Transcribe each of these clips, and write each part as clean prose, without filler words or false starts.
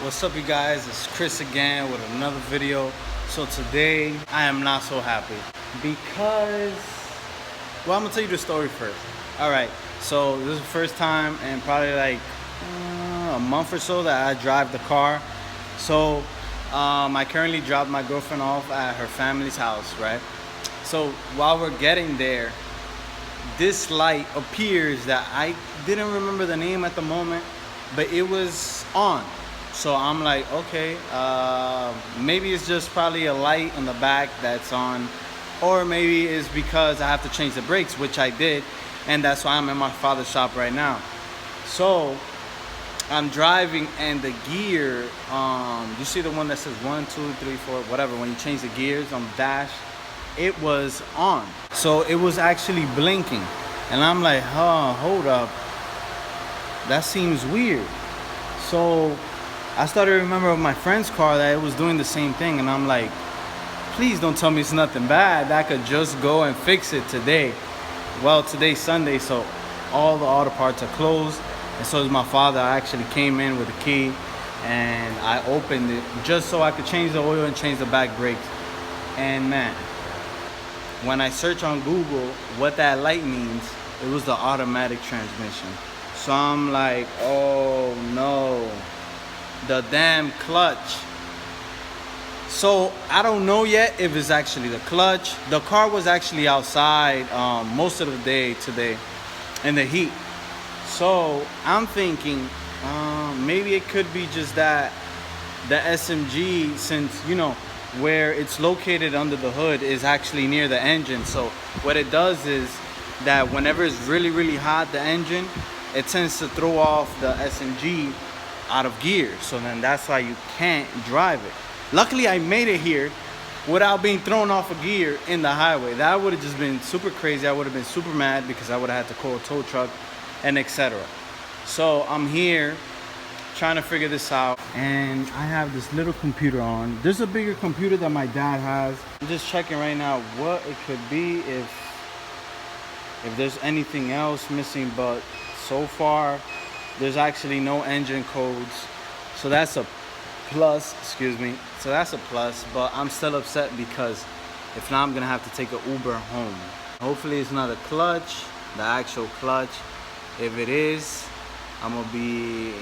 What's up, you guys? It's Chris again with another video. So today I am not so happy because, well, I'm gonna tell you the story first. All right, so this is the first time in probably like a month or so that I drive the car. So I currently dropped my girlfriend off at her family's house, right? So while we're getting there, this light appears that I didn't remember the name at the moment, but it was on. So I'm like, okay, maybe it's just probably a light in the back that's on, or maybe it's because I have to change the brakes, which I did, and that's why I'm in my father's shop right now. So I'm driving, and the gear, you see the one that says 1, 2, 3, 4, whatever, when you change the gears on the dash, it was on. So it was actually blinking, and I'm like, hold up, that seems weird. So I started to remember of my friend's car that it was doing the same thing, and I'm like, please don't tell me it's nothing bad. I could just go and fix it today. Well, today's Sunday, so all the auto parts are closed, and so is my father. I actually came in with a key, and I opened it just so I could change the oil and change the back brakes. And man, when I search on Google what that light means, it was the automatic transmission. So I'm like, oh no, the damn clutch. So I don't know yet if it's actually the clutch. The car was actually outside most of the day today in the heat. So I'm thinking maybe it could be just that the SMG, since you know where it's located under the hood is actually near the engine. So what it does is that whenever it's really hot, the engine, it tends to throw off the SMG out of gear. So then that's why you can't drive it. Luckily I made it here without being thrown off a gear in the highway. That would have just been super crazy. I would have been super mad because I would have had to call a tow truck and etc. So I'm here trying to figure this out, and I have this little computer on. There's a bigger computer that my dad has. I'm just checking right now what it could be, if there's anything else missing, but so far there's actually no engine codes, so that's a plus. Excuse me. So that's a plus, but I'm still upset because if not, I'm gonna have to take an Uber home. Hopefully it's not a clutch, the actual clutch. If it is, I'm gonna be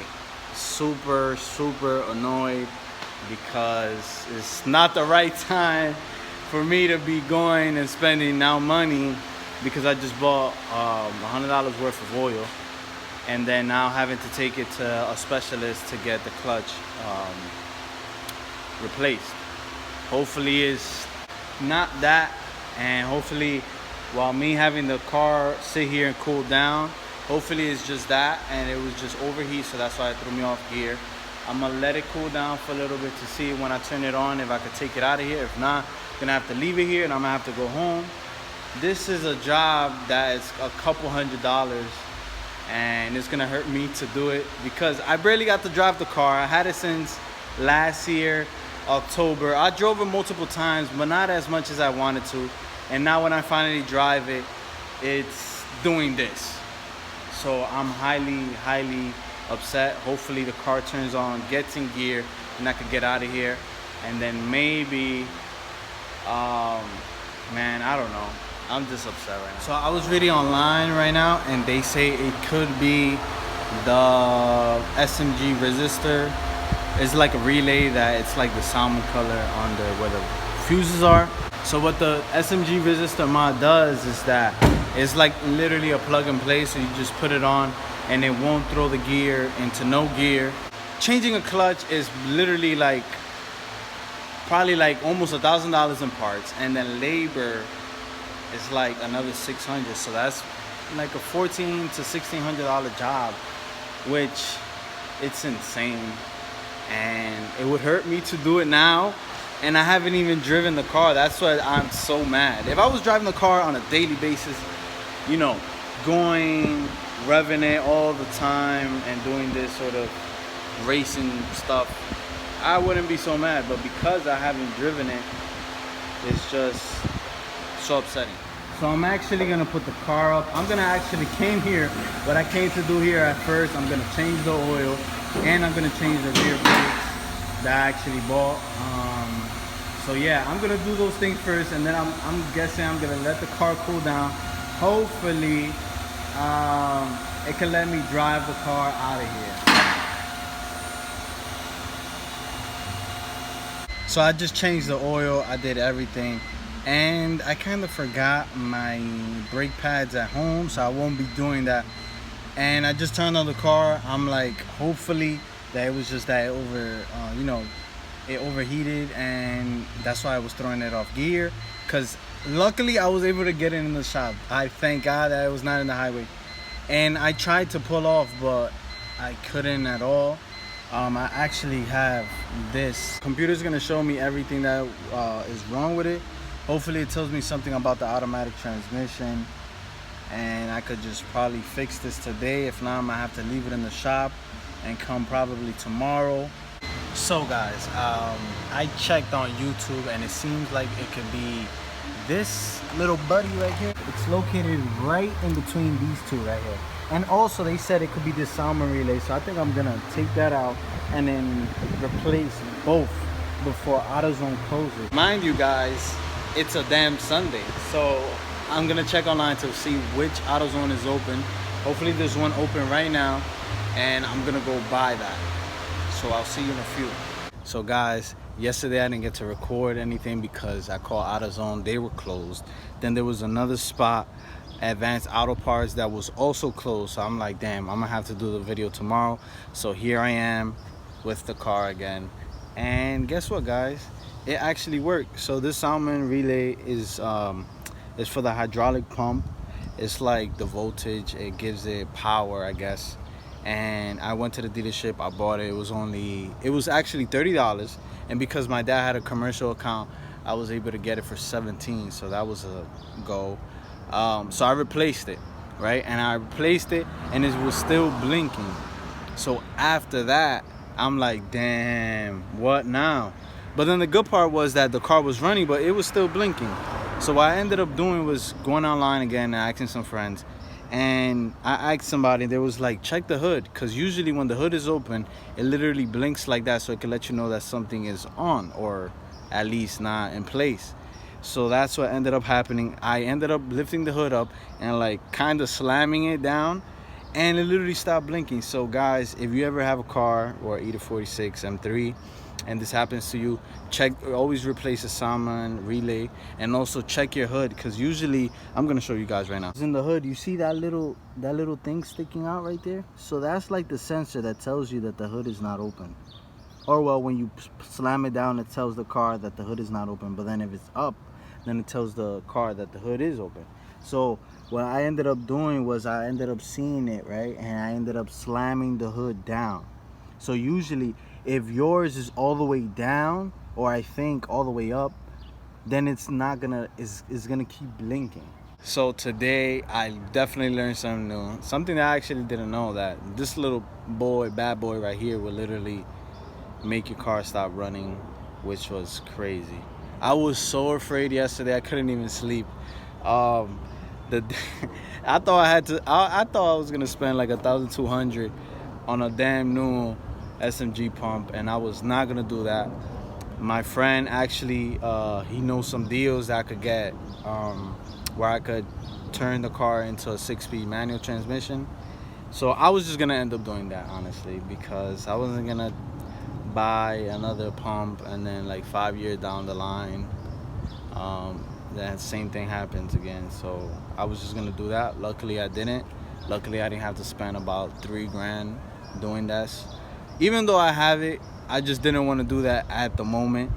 super annoyed because it's not the right time for me to be going and spending now money, because I just bought $100 worth of oil, and then now having to take it to a specialist to get the clutch replaced. Hopefully it's not that, and hopefully while me having the car sit here and cool down, hopefully it's just that, and it was just overheat, so that's why it threw me off gear. I'm gonna let it cool down for a little bit to see when I turn it on if I could take it out of here. If not, I'm gonna have to leave it here and I'm gonna have to go home. This is a job that is a couple $100, and it's gonna hurt me to do it because I barely got to drive the car. I had it since last year, October. I drove it multiple times, but not as much as I wanted to. And now when I finally drive it, it's doing this. So I'm highly upset. Hopefully the car turns on, gets in gear, and I could get out of here. And then maybe, man, I don't know. I'm just upset right now. So I was reading online right now, and they say it could be the SMG resistor. It's like a relay that it's like the salmon color on the where the fuses are. So what the SMG resistor mod does is that it's like literally a plug and play, so you just put it on and it won't throw the gear into no gear. Changing a clutch is literally like probably like almost $1,000 in parts, and then labor is like another $600. So that's like a $1,400 to $1,600 job, which it's insane. And it would hurt me to do it now, and I haven't even driven the car. That's why I'm so mad. If I was driving the car on a daily basis, you know, going, revving it all the time and doing this sort of racing stuff, I wouldn't be so mad. But because I haven't driven it, it's just so upsetting. So I'm actually gonna put the car up. I'm gonna actually came here, what I came to do here at first, I'm gonna change the oil, and I'm gonna change the rear brakes. that I actually bought. So yeah, I'm gonna do those things first, and then I'm guessing I'm gonna let the car cool down. Hopefully, it can let me drive the car out of here. So I just changed the oil, I did everything, and I kind of forgot my brake pads at home, so I won't be doing that. And I just turned on the car. I'm like, hopefully that it was just that it overheated, and that's why I was throwing it off gear. Because luckily I was able to get it in the shop. I thank God that it was not in the highway. And I tried to pull off, but I couldn't at all. I actually have this. Computer's gonna show me everything that is wrong with it. Hopefully it tells me something about the automatic transmission, and I could just probably fix this today. If not, I'm gonna have to leave it in the shop and come probably tomorrow. So guys, I checked on YouTube, and it seems like it could be this little buddy right here. It's located right in between these two right here. And also they said it could be this Salmon relay, so I think I'm gonna take that out and then replace both before AutoZone closes. Mind you guys, it's a damn Sunday, so I'm gonna check online to see which AutoZone is open. Hopefully there's one open right now, and I'm gonna go buy that. So I'll see you in a few. So guys, yesterday I didn't get to record anything because I called AutoZone, they were closed. Then there was another spot, Advanced Auto Parts, that was also closed. So I'm like, damn, I'm gonna have to do the video tomorrow. So here I am with the car again. And guess what guys? It actually worked. So this Salmon relay is for the hydraulic pump. It's like the voltage, it gives it power, I guess. And I went to the dealership, I bought it. It was actually $30, and because my dad had a commercial account, I was able to get it for $17, so that was a go. So I replaced it, right? And I replaced it, and it was still blinking. So after that, I'm like, damn, what now? But then the good part was that the car was running, but it was still blinking. So what I ended up doing was going online again and asking some friends. And I asked somebody, there was like, check the hood, because usually when the hood is open, it literally blinks like that, so it can let you know that something is on, or at least not in place. So that's what ended up happening. I ended up lifting the hood up and like kind of slamming it down, and it literally stopped blinking. So guys, if you ever have a car or E46 M3 and this happens to you, always replace a Salmon relay, and also check your hood, because usually, I'm gonna show you guys right now. In the hood, you see that little thing sticking out right there? So that's like the sensor that tells you that the hood is not open. Or well, when you slam it down, it tells the car that the hood is not open, but then if it's up, then it tells the car that the hood is open. So what I ended up doing was I ended up seeing it, right? And I ended up slamming the hood down. So usually, if yours is all the way down, or I think all the way up, then it's not gonna, it's gonna keep blinking. So today I definitely learned something new, something that I actually didn't know, that this little boy, bad boy right here, will literally make your car stop running, which was crazy. I was so afraid yesterday, I couldn't even sleep. I thought I was gonna spend like $1,200 on a damn new SMG pump, and I was not gonna do that. My friend actually, he knows some deals that I could get, where I could turn the car into a 6-speed manual transmission. So I was just gonna end up doing that, honestly, because I wasn't gonna buy another pump and then like 5 years down the line, that same thing happens again. So I was just gonna do that. Luckily I didn't. Luckily I didn't have to spend about $3 grand doing this. Even though I have it, I just didn't want to do that at the moment.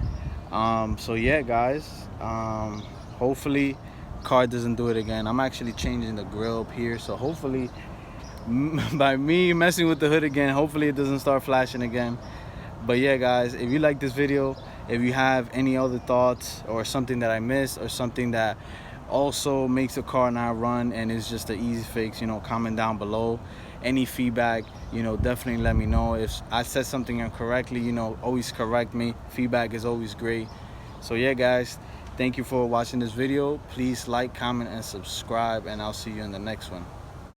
So yeah guys, hopefully car doesn't do it again. I'm actually changing the grill up here, so hopefully by me messing with the hood again, hopefully it doesn't start flashing again. But yeah guys, if you like this video, if you have any other thoughts or something that I missed, or something that also makes the car not run and it's just an easy fix, you know, comment down below. Any feedback, you know, definitely let me know. If I said something incorrectly, you know, always correct me. Feedback is always great. So yeah guys, thank you for watching this video. Please like, comment, and subscribe, and I'll see you in the next one.